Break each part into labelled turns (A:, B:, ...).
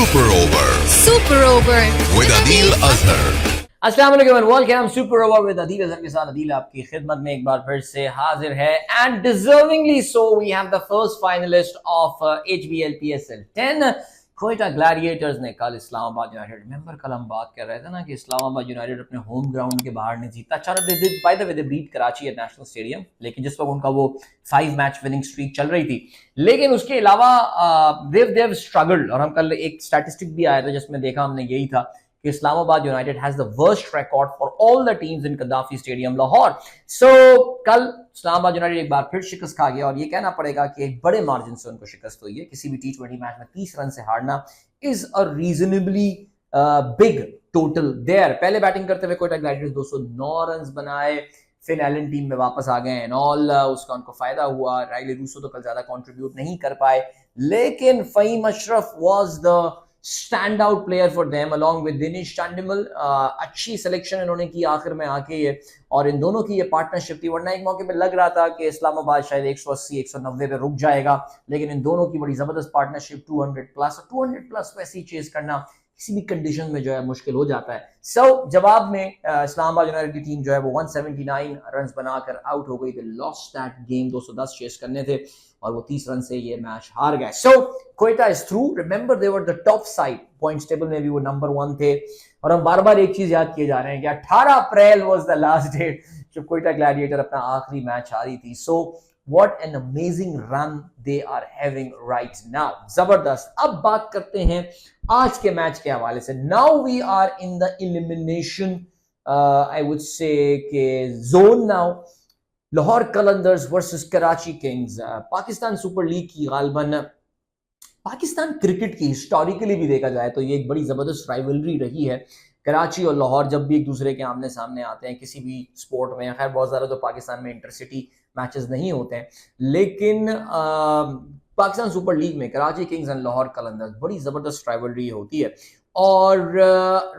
A: Super Over
B: Super Over
A: with Adil Azhar.
C: अस्सलाम वालेकुम, welcome super over with Adeel Azhar के साथ। अदील आपकी खिदमत में एक बार फिर से हाजिर है and deservingly so. We have the first finalist of HBL PSL 10 Quetta Gladiators ने कल इस्लामाबाद यूनाइटेड, रिमेंबर कल हम बात कर रहे थे ना कि इस्लामाबाद यूनाइटेड अपने होम ग्राउंड के बाहर नहीं जीता। अच्छा, by the way they beat Karachi at National Stadium, लेकिन जिस वक्त उनका वो 5 मैच विनिंग स्ट्रीक चल रही थी, लेकिन उसके अलावा देव स्ट्रगल्ड। और हम कल एक स्टैटिस्टिक भी आया था जिसमें देखा हमने यही था कि Islamabad United has the worst record for all the teams in Gaddafi stadium Lahore. So कल इस्लामाबाद यूनाइटेड एक बार फिर शिकस्त खा गया और ये कहना पड़ेगा कि एक बड़े मार्जिन से उनको शिकस्त हुई है। किसी भी T20 मैच में 30 रन से हारना is a reasonably big total there. पहले बैटिंग करते हुए कोयटा ग्लैडिएटर्स 209 रन बनाए, फिन एलन टीम में वापस आ गए एंड ऑल, उसका उनको फायदा हुआ। राइली रूसो तो कल ज्यादा कंट्रीब्यूट नहीं कर पाए, लेकिन Faheem Ashraf was the stand out player for them along with Dinesh Chandimal. अच्छी सिलेक्शन इन्होंने की आखिर में आके ये, और इन दोनों की ये पार्टनरशिप थी। वरना एक मौके पे लग रहा था कि इस्लामाबाद शायद 180-190 पे रुक जाएगा, लेकिन इन दोनों की बड़ी जबरदस्त पार्टनरशिप 200 प्लस वैसे ही चेज करना किसी भी कंडीशन में जो है मुश्किल हो जाता है। जवाब में इस्लामाबाद यूनाइटेड की टीम जो है वो 179 रन बनाकर आउट हो गई। लॉस्ट दैट गेम, 210 चेस करने थे और वो 30 रन से ये मैच हार गए। Quetta is through. Remember they were the top side, points table में भी वो नंबर 1 थे। और हम बार बार एक चीज याद किए जा रहे हैं कि 18 अप्रैल वाज द लास्ट डेट जब क्वेटा ग्लैडिएटर अपना आखिरी मैच हारी थी। What an amazing run they are having right now. जबरदस्त। अब बात करते हैं आज के मैच के हवाले से। Now we are in the elimination, I would say के zone now. Lahore Qalandars versus Karachi Kings. Pakistan super league की गालिबन पाकिस्तान क्रिकेट की हिस्टोरिकली भी देखा जाए तो ये एक बड़ी जबरदस्त राइवलरी रही है। कराची और लाहौर जब भी एक दूसरे के आमने सामने आते हैं किसी भी स्पोर्ट में, खैर बहुत ज़्यादा तो पाकिस्तान में इंटरसिटी मैचेस नहीं होते हैं, लेकिन पाकिस्तान सुपर लीग में कराची किंग्स एंड लाहौर कलंदर्स बड़ी ज़बरदस्त राइवलरी होती है। और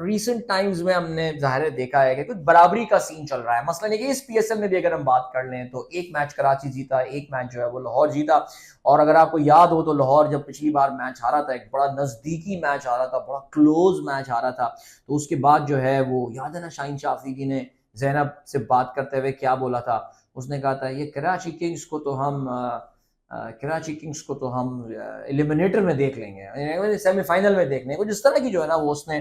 C: रीसेंट टाइम्स में हमने ज़ाहिर देखा है कि कुछ बराबरी का सीन चल रहा है। मसलन कि इस PSL में भी अगर हम बात कर लें तो एक मैच कराची जीता, एक मैच जो है वो लाहौर जीता। और अगर आपको याद हो तो लाहौर जब पिछली बार मैच हारा था, एक बड़ा नज़दीकी मैच हारा था, बड़ा क्लोज मैच हारा था, तो उसके बाद जो है वो याद है ना, शाहीन शाह अफरीदी ने ज़ैनब से बात करते हुए क्या बोला था? उसने कहा था ये कराची किंग्स को तो हम एलिमिनेटर में देख लेंगे, सेमीफाइनल में देख लेंगे। कुछ इस तरह की जो है ना वो उसने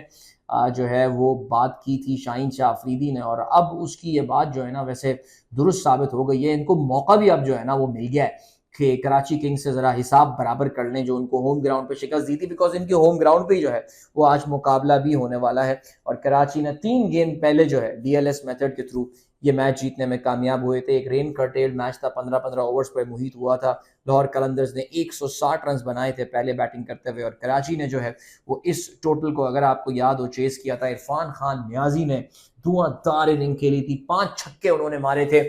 C: जो है वो बात की थी शाहीन शाह अफरीदी ने। और अब उसकी ये बात जो है ना वैसे दुरुस्त साबित हो गई है। इनको मौका भी अब जो है ना वो मिल गया है कि कराची किंग्स से जरा हिसाब बराबर कर लें जो उनको होम ग्राउंड पे शिकस्त दी थी, बिकॉज इनके होम ग्राउंड पे ही जो है वो आज मुकाबला भी होने वाला है। और कराची ने 3 गेम पहले जो है DLS मेथड के थ्रू ये मैच जीतने में कामयाब हुए थे। एक रेन कर्टेल्ड मैच था, 15-15 ओवर्स पर मुहित हुआ था। लाहौर कलंदर्स ने 160 रन बनाए थे पहले बैटिंग करते हुए, और कराची ने जो है वो इस टोटल को, अगर आपको याद हो, चेस किया था। इरफान खान न्याजी ने धुआंधार इनिंग खेली थी, 5 छक्के उन्होंने मारे थे।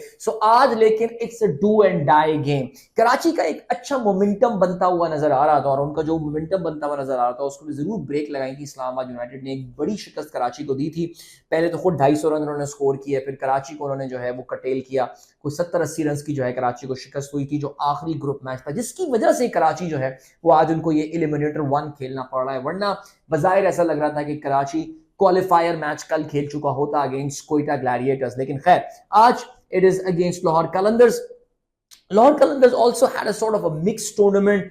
C: आज लेकिन it's a do and die game. Karachi का एक अच्छा मोमेंटम बनता हुआ नजर आ रहा था, और उनका जो मोमेंटम बनता हुआ नजर आ रहा था उसको भी जरूर ब्रेक लगाई थी। इस्लामाबाद यूनाइटेड ने एक बड़ी शिकस्त कराची को दी थी। पहले तो खुद 250 रन उन्होंने स्कोर किए, फिर कराची को उन्होंने जो है वो कटेल किया। कुछ 70-80 रन की जो है कराची को शिकस्त हुई थी, जो आखिरी ग्रुप मैच था, जिसकी वजह से कराची जो है वो आज उनको ये एलिमिनेटर 1 खेलना पड़ रहा है। वरना बजाहिर ऐसा लग रहा था कि कराची क्वालिफायर मैच कल खेल चुका होता अगेंस्ट कोयटा ग्लैडिएटर्स, लेकिन खैर आज it is against Lahore Qalandars. Lahore Qalandars also had a sort of a mixed tournament.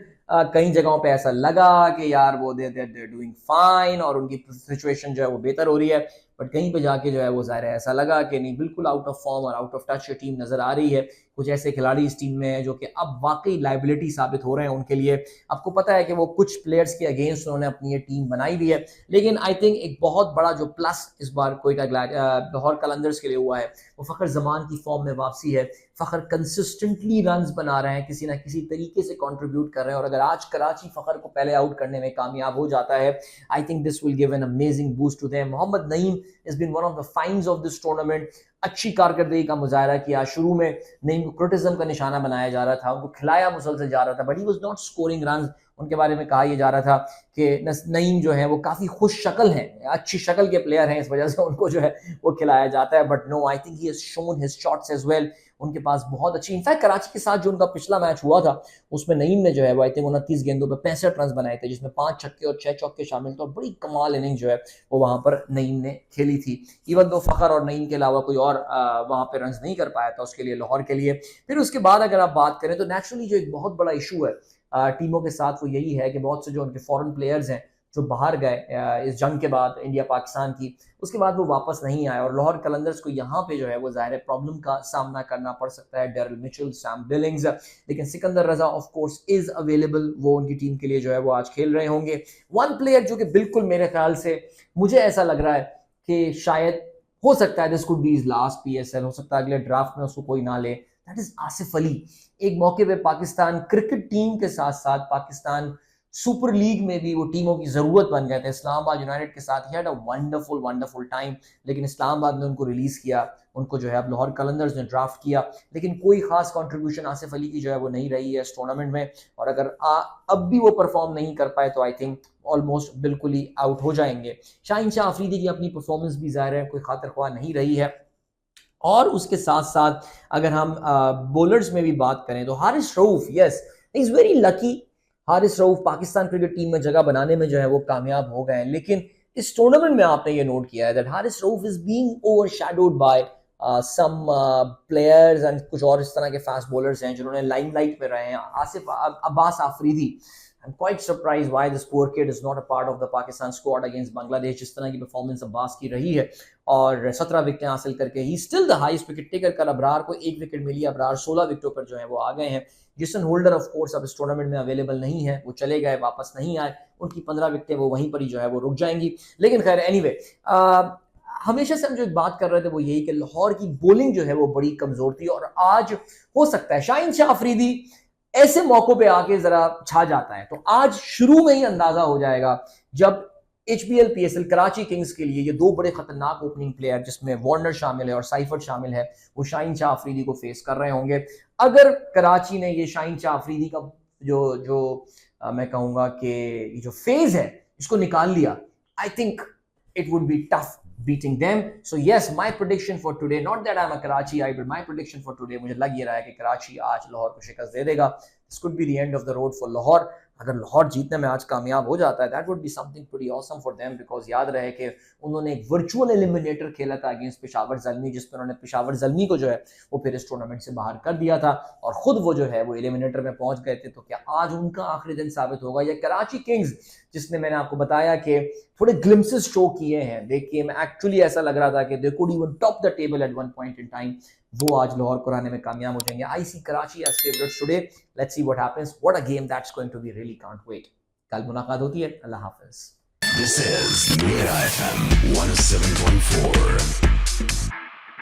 C: कई जगहों पे ऐसा लगा कि यार वो दे डूइंग फाइन और उनकी सिचुएशन जो है वो बेहतर हो रही है, बट कहीं पे जाके जो है वो ज़ाहिर है ऐसा लगा कि नहीं, बिल्कुल आउट ऑफ फॉर्म और आउट ऑफ टच ये टीम नजर आ रही है। कुछ ऐसे खिलाड़ी इस टीम में हैं जो कि अब वाकई लाइबिलिटी साबित हो रहे हैं उनके लिए। आपको पता है कि वो कुछ प्लेयर्स के अगेंस्ट उन्होंने अपनी ये टीम बनाई भी है, लेकिन आई थिंक एक बहुत बड़ा जो प्लस इस बार कोयटा लाहौर कलंदर्स के लिए हुआ है वो फ़खर जमान की फॉर्म में वापसी है। फ़खर कंसिस्टेंटली रन्स बना रहे हैं, किसी ना किसी तरीके से कंट्रीब्यूट कर रहे हैं, और अगर आज कराची फ़खर को पहले आउट करने में कामयाब हो जाता है, I think this will give an amazing boost to them. Mohammad Naeem has been one of the finds of this tournament. अच्छी कारकर्दगी का मुजाहरा किया। शुरू में नईम को क्रिटिसिज्म का निशाना बनाया जा रहा था, उनको खिलाया मुसलसल जा रहा था, but he was not scoring runs. उनके बारे में कहा यह जा रहा था कि नईम जो है वो काफ़ी खुश शक्ल हैं, अच्छी शक्ल के प्लेयर हैं, इस वजह से उनको जो है वो खिलाया जाता है, but no, I think he has shown his shots as well. उनके पास बहुत अच्छी, इनफैक्ट कराची के साथ जो उनका पिछला मैच हुआ था उसमें नईम ने जो है वो आई थिंक 29 गेंदों पे 65 रन बनाए थे, जिसमें 5 छक्के और 6 चौके शामिल थे और बड़ी कमाल इनिंग जो है वो वहां पर नईम ने खेली थी। इवन दो फखर और नईम के अलावा कोई और वहां पे रन नहीं कर पाया था उसके लिए, लाहौर के लिए। फिर उसके बाद अगर आप बात करें तो नेचुरली जो एक बहुत बड़ा इशू है टीमों के साथ वो यही है कि बहुत से जो उनके फॉरेन प्लेयर्स हैं जो बाहर गए इस जंग के बाद इंडिया पाकिस्तान की, उसके बाद वो वापस नहीं आए और लाहौर कलंदर्स को यहाँ पे जो है वो ज़ाहिर प्रॉब्लम का सामना करना पड़ सकता है। डेरिल मिचेल, सैम बिलिंग्स, लेकिन सिकंदर रजा ऑफ कोर्स इज अवेलेबल, वो उनकी टीम के लिए जो है वो आज खेल रहे होंगे। वन प्लेयर जो कि बिल्कुल मेरे ख्याल से मुझे ऐसा लग रहा है कि शायद हो सकता है this could be his last PSL, हो सकता है अगले ड्राफ्ट में उसको कोई ना ले, दैट इज आसिफ अली। एक मौके पे पाकिस्तान क्रिकेट टीम के साथ साथ पाकिस्तान सुपर लीग में भी वो टीमों की जरूरत बन गए थे। इस्लामाबाद यूनाइटेड के साथ he had a wonderful time, लेकिन इस्लामाबाद ने उनको रिलीज किया, उनको जो है अब लाहौर कलंदर्स ने ड्राफ्ट किया, लेकिन कोई खास कंट्रीब्यूशन आसिफ अली की जो है वो नहीं रही है इस टूर्नामेंट में। और अगर अब भी वो परफॉर्म नहीं कर पाए तो आई थिंक ऑलमोस्ट बिल्कुल ही आउट हो जाएंगे। शाहीन शाह अफरीदी की अपनी परफॉर्मेंस भी ज़ाहिर है कोई खातिर ख्वाह नहीं रही है। और उसके साथ साथ अगर हम बॉलर्स में भी बात करें तो Haris Rauf, yes is very lucky. Haris Rauf Pakistan cricket team में जगह बनाने में जो है वो कामयाब हो गए हैं, लेकिन इस टूर्नामेंट में आपने ये नोट किया है that Haris Rauf is being overshadowed by some players and कुछ और इस तरह के फास्ट बॉलर्स हैं जिन्होंने लाइमलाइट में रहे हैं। Asif Abbas Afridi, I'm quite surprised why this poor kid is not a part of the Pakistan squad against Bangladesh। जिस तरह की परफॉर्मेंस अब्बास की रही है और 17 विकेटें हासिल करके he still the highest wicket taker. कल अबरार को 1 विकेट मिली, अबरार 16 विकेटों पर जो है वो आ गए हैं। जिसन होल्डर ऑफ कोर्स अब इस टूर्नामेंट में अवेलेबल नहीं है, वो चले गए, वापस नहीं आए, उनकी 15 विकेटें वो वहीं पर ही जो है वो रुक जाएंगी। लेकिन खैर एनीवे हमेशा से हम जो बात कर रहे थे वो यही कि लाहौर की बॉलिंग जो है वो बड़ी कमजोर थी और आज हो सकता है शाहीन शाह अफरीदी ऐसे मौकों पे आके जरा छा जाता है। तो आज शुरू में ही अंदाजा हो जाएगा जब HBL PSL कराची किंग्स के लिए ये दो बड़े खतरनाक ओपनिंग प्लेयर जिसमें वार्नर शामिल है और साइफर शामिल है वो शाहीन शाह अफरीदी को फेस कर रहे होंगे। अगर कराची ने ये शाहीन शाह अफरीदी का जो मैं कहूंगा कि ये जो फेज है इसको निकाल लिया, I think it would be tough beating them. So yes, my prediction for today, not that I'm a Karachi-ite, but my prediction for today, मुझे लग ये रहा है कि कराची आज लाहौर को शिकस्त दे देगा। This could be the end of the road for Lahore. अगर लाहौर जीतने में आज कामयाब हो जाता है that would be something pretty awesome for them, because याद रहे कि उन्होंने एक वर्चुअल एलिमिनेटर खेला था अगेंस्ट पेशावर ज़ल्मी, जिसमें उन्होंने पेशावर ज़ल्मी को जो है वो फिर इस टूर्नामेंट से बाहर कर दिया था और खुद वो जो है वो एलिमिनेटर में पहुंच गए थे। तो क्या आज उनका आखिरी दिन साबित होगा या कराची किंग्स, जिसने मैंने आपको बताया कि थोड़े ग्लिम्सेस शो किए हैं, देखिए मैं एक्चुअली ऐसा लग रहा था कि they could even top the table at one point in time, वो आज लाहौर को हराने में कामयाब हो जाएंगे। I see Karachi as favourites today, let's see what happens, what a game that's going to be, really can't wait. कल मुलाकात होती है, अल्लाह हाफिज।
A: This is Mira FM 107.4.